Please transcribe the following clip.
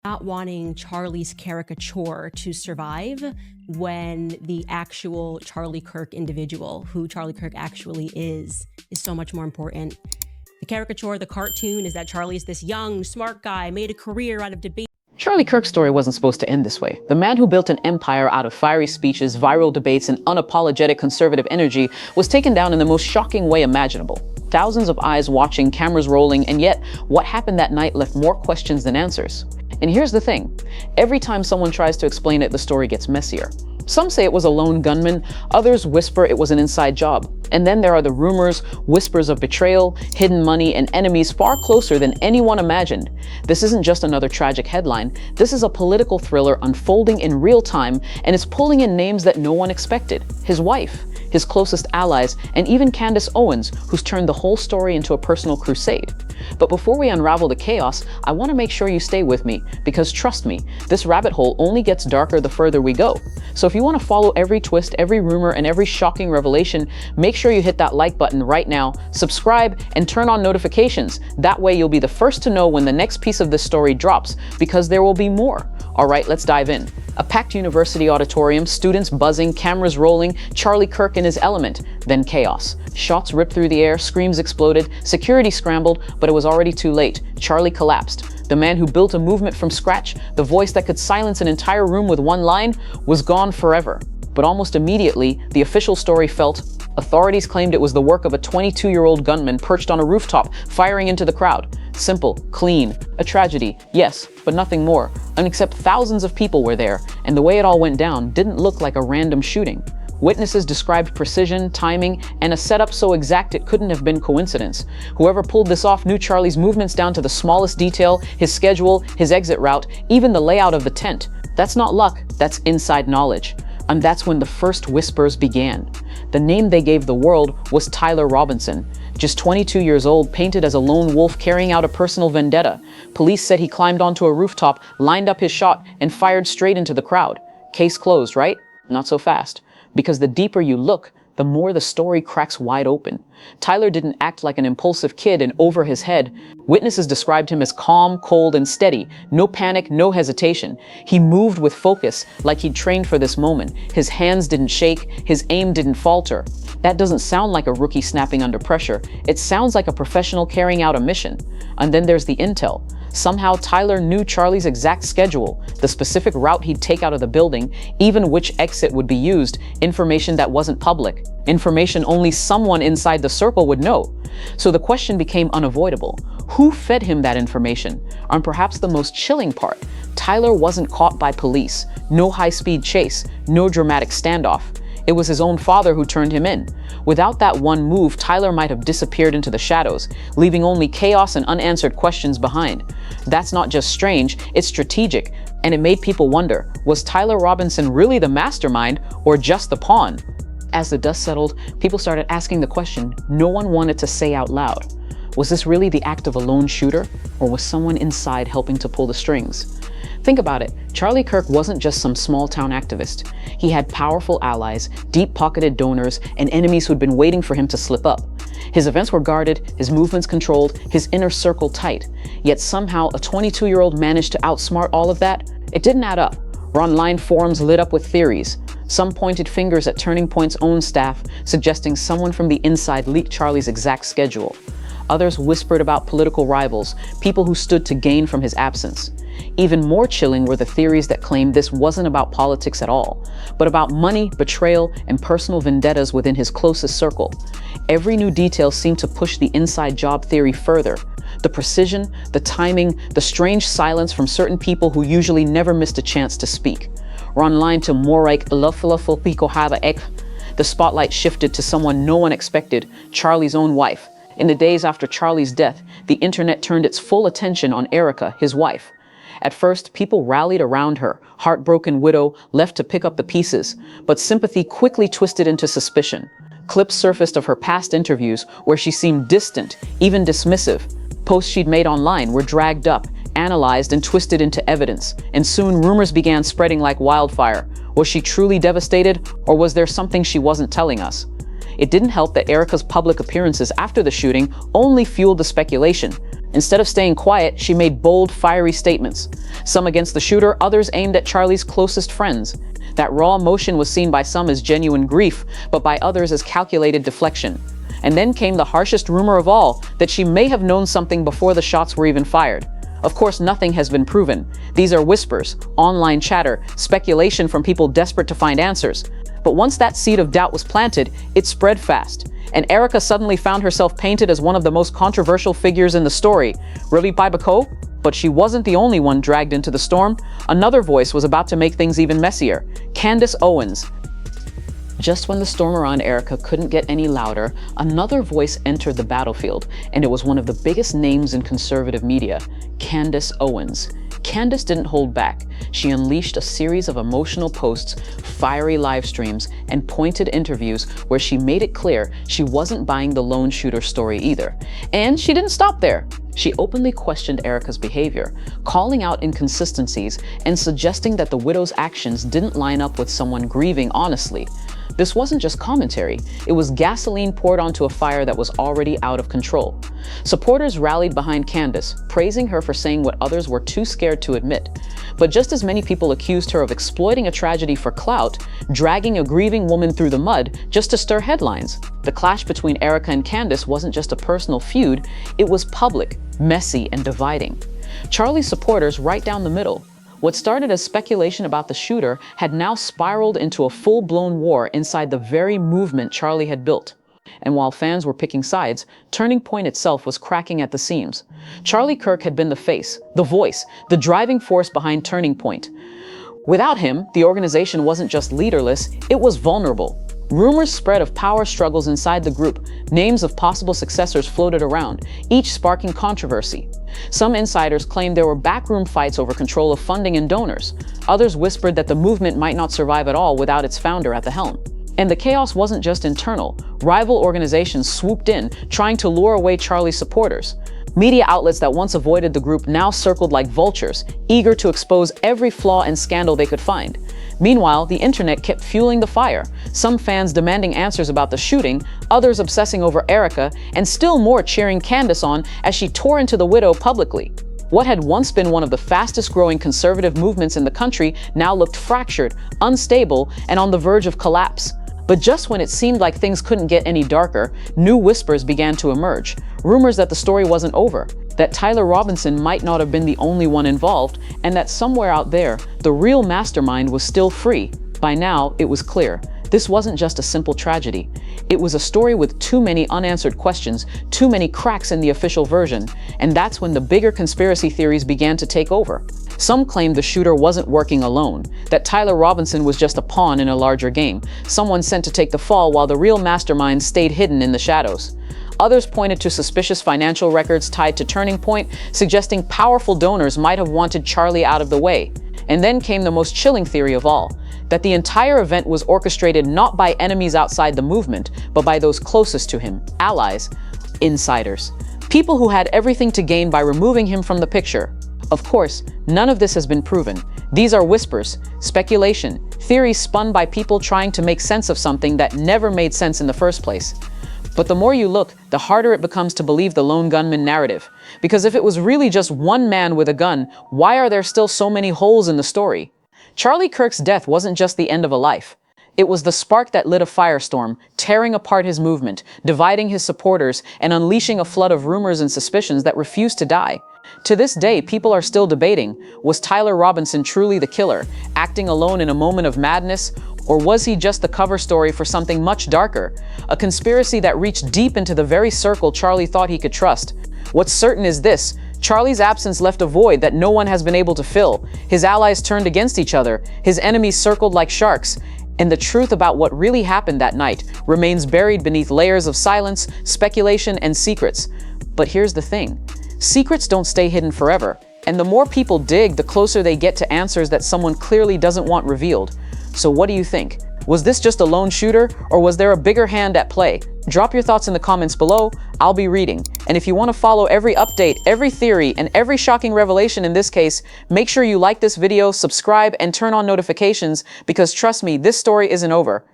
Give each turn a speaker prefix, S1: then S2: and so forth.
S1: Not wanting Charlie's caricature to survive when the actual Charlie Kirk individual, who Charlie Kirk actually is so much more important. The caricature, the cartoon, is that Charlie's this young, smart guy, made a career out of debate.
S2: Charlie Kirk's story wasn't supposed to end this way. The man who built an empire out of fiery speeches, viral debates, and unapologetic conservative energy was taken down in the most shocking way imaginable. Thousands of eyes watching, cameras rolling, and yet what happened that night left more questions than answers. And here's the thing. Every time someone tries to explain it, the story gets messier. Some say it was a lone gunman, others whisper it was an inside job. And then there are the rumors, whispers of betrayal, hidden money, and enemies far closer than anyone imagined. This isn't just another tragic headline. This is a political thriller unfolding in real time, and it's pulling in names that no one expected. His wife, his closest allies, and even Candace Owens, who's turned the whole story into a personal crusade. But before we unravel the chaos, I want to make sure you stay with me, because trust me, this rabbit hole only gets darker the further we go. So if you want to follow every twist, every rumor, and every shocking revelation, make sure you hit that like button right now, subscribe, and turn on notifications. That way you'll be the first to know when the next piece of this story drops, because there will be more. All right, let's dive in. A packed university auditorium, students buzzing, cameras rolling, Charlie Kirk in his element, then chaos. Shots ripped through the air, screams exploded, security scrambled, but it was already too late. Charlie collapsed. The man who built a movement from scratch, the voice that could silence an entire room with one line, was gone forever. But almost immediately, the official story felt. Authorities claimed it was the work of a 22-year-old gunman perched on a rooftop, firing into the crowd. Simple, clean, a tragedy, yes, but nothing more. And except thousands of people were there, and the way it all went down didn't look like a random shooting. Witnesses described precision, timing, and a setup so exact it couldn't have been coincidence. Whoever pulled this off knew Charlie's movements down to the smallest detail, his schedule, his exit route, even the layout of the tent. That's not luck, that's inside knowledge. And that's when the first whispers began. The name they gave the world was Tyler Robinson. Just 22 years old, painted as a lone wolf carrying out a personal vendetta. Police said he climbed onto a rooftop, lined up his shot, and fired straight into the crowd. Case closed, right? Not so fast. Because the deeper you look, the more the story cracks wide open. Tyler didn't act like an impulsive kid and over his head. Witnesses described him as calm, cold, and steady. No panic, no hesitation. He moved with focus, like he'd trained for this moment. His hands didn't shake, his aim didn't falter. That doesn't sound like a rookie snapping under pressure. It sounds like a professional carrying out a mission. And then there's the intel. Somehow Tyler knew Charlie's exact schedule, the specific route he'd take out of the building, even which exit would be used, information that wasn't public, information only someone inside the circle would know. So the question became unavoidable. Who fed him that information? And perhaps the most chilling part, Tyler wasn't caught by police. No high-speed chase, no dramatic standoff. It was his own father who turned him in. Without that one move, Tyler might have disappeared into the shadows, leaving only chaos and unanswered questions behind. That's not just strange, it's strategic, and it made people wonder, was Tyler Robinson really the mastermind or just the pawn? As the dust settled, people started asking the question no one wanted to say out loud. Was this really the act of a lone shooter, or was someone inside helping to pull the strings? Think about it. Charlie Kirk wasn't just some small-town activist. He had powerful allies, deep-pocketed donors, and enemies who'd been waiting for him to slip up. His events were guarded, his movements controlled, his inner circle tight. Yet somehow a 22-year-old managed to outsmart all of that? It didn't add up. Online forums lit up with theories. Some pointed fingers at Turning Point's own staff, suggesting someone from the inside leaked Charlie's exact schedule. Others whispered about political rivals, people who stood to gain from his absence. Even more chilling were the theories that claimed this wasn't about politics at all, but about money, betrayal, and personal vendettas within his closest circle. Every new detail seemed to push the inside job theory further. The precision, the timing, the strange silence from certain people who usually never missed a chance to speak. Online to Moraik Ek, the spotlight shifted to someone no one expected, Charlie's own wife. In the days after Charlie's death, the internet turned its full attention on Erica, his wife. At first, people rallied around her, heartbroken widow left to pick up the pieces, but sympathy quickly twisted into suspicion. Clips surfaced of her past interviews where she seemed distant, even dismissive. Posts she'd made online were dragged up, analyzed, and twisted into evidence, and soon rumors began spreading like wildfire. Was she truly devastated, or was there something she wasn't telling us? It didn't help that Erica's public appearances after the shooting only fueled the speculation. Instead of staying quiet, she made bold, fiery statements. Some against the shooter, others aimed at Charlie's closest friends. That raw emotion was seen by some as genuine grief, but by others as calculated deflection. And then came the harshest rumor of all, that she may have known something before the shots were even fired. Of course, nothing has been proven. These are whispers, online chatter, speculation from people desperate to find answers. But once that seed of doubt was planted, it spread fast. And Erica suddenly found herself painted as one of the most controversial figures in the story. Really, Bako? But she wasn't the only one dragged into the storm. Another voice was about to make things even messier. Candace Owens. Just when the storm around Erica couldn't get any louder, another voice entered the battlefield, and it was one of the biggest names in conservative media, Candace Owens. Candace didn't hold back. She unleashed a series of emotional posts, fiery live streams, and pointed interviews where she made it clear she wasn't buying the lone shooter story either. And she didn't stop there. She openly questioned Erica's behavior, calling out inconsistencies and suggesting that the widow's actions didn't line up with someone grieving honestly. This wasn't just commentary, it was gasoline poured onto a fire that was already out of control. Supporters rallied behind Candace, praising her for saying what others were too scared to admit. But just as many people accused her of exploiting a tragedy for clout, dragging a grieving woman through the mud just to stir headlines. The clash between Erica and Candace wasn't just a personal feud, it was public, messy, and dividing. Charlie's supporters right down the middle. What started as speculation about the shooter had now spiraled into a full-blown war inside the very movement Charlie had built. And while fans were picking sides, Turning Point itself was cracking at the seams. Charlie Kirk had been the face, the voice, the driving force behind Turning Point. Without him, the organization wasn't just leaderless, it was vulnerable. Rumors spread of power struggles inside the group. Names of possible successors floated around, each sparking controversy. Some insiders claimed there were backroom fights over control of funding and donors. Others whispered that the movement might not survive at all without its founder at the helm. And the chaos wasn't just internal. Rival organizations swooped in, trying to lure away Charlie's supporters. Media outlets that once avoided the group now circled like vultures, eager to expose every flaw and scandal they could find. Meanwhile, the internet kept fueling the fire, some fans demanding answers about the shooting, others obsessing over Erica, and still more cheering Candace on as she tore into the widow publicly. What had once been one of the fastest-growing conservative movements in the country now looked fractured, unstable, and on the verge of collapse. But just when it seemed like things couldn't get any darker, new whispers began to emerge. Rumors that the story wasn't over, that Tyler Robinson might not have been the only one involved, and that somewhere out there, the real mastermind was still free. By now, it was clear. This wasn't just a simple tragedy. It was a story with too many unanswered questions, too many cracks in the official version, and that's when the bigger conspiracy theories began to take over. Some claimed the shooter wasn't working alone, that Tyler Robinson was just a pawn in a larger game, someone sent to take the fall while the real mastermind stayed hidden in the shadows. Others pointed to suspicious financial records tied to Turning Point, suggesting powerful donors might have wanted Charlie out of the way. And then came the most chilling theory of all, that the entire event was orchestrated not by enemies outside the movement, but by those closest to him, allies, insiders, people who had everything to gain by removing him from the picture. Of course, none of this has been proven. These are whispers, speculation, theories spun by people trying to make sense of something that never made sense in the first place. But the more you look, the harder it becomes to believe the lone gunman narrative. Because if it was really just one man with a gun, why are there still so many holes in the story? Charlie Kirk's death wasn't just the end of a life. It was the spark that lit a firestorm, tearing apart his movement, dividing his supporters, and unleashing a flood of rumors and suspicions that refused to die. To this day, people are still debating, was Tyler Robinson truly the killer, acting alone in a moment of madness, or was he just the cover story for something much darker, a conspiracy that reached deep into the very circle Charlie thought he could trust? What's certain is this: Charlie's absence left a void that no one has been able to fill. His allies turned against each other, his enemies circled like sharks, and the truth about what really happened that night remains buried beneath layers of silence, speculation, and secrets. But here's the thing. Secrets don't stay hidden forever, and the more people dig, the closer they get to answers that someone clearly doesn't want revealed. So what do you think? Was this just a lone shooter, or was there a bigger hand at play? Drop your thoughts in the comments below. I'll be reading. And if you want to follow every update, every theory, and every shocking revelation in this case, make sure you like this video, subscribe, and turn on notifications, because trust me, this story isn't over.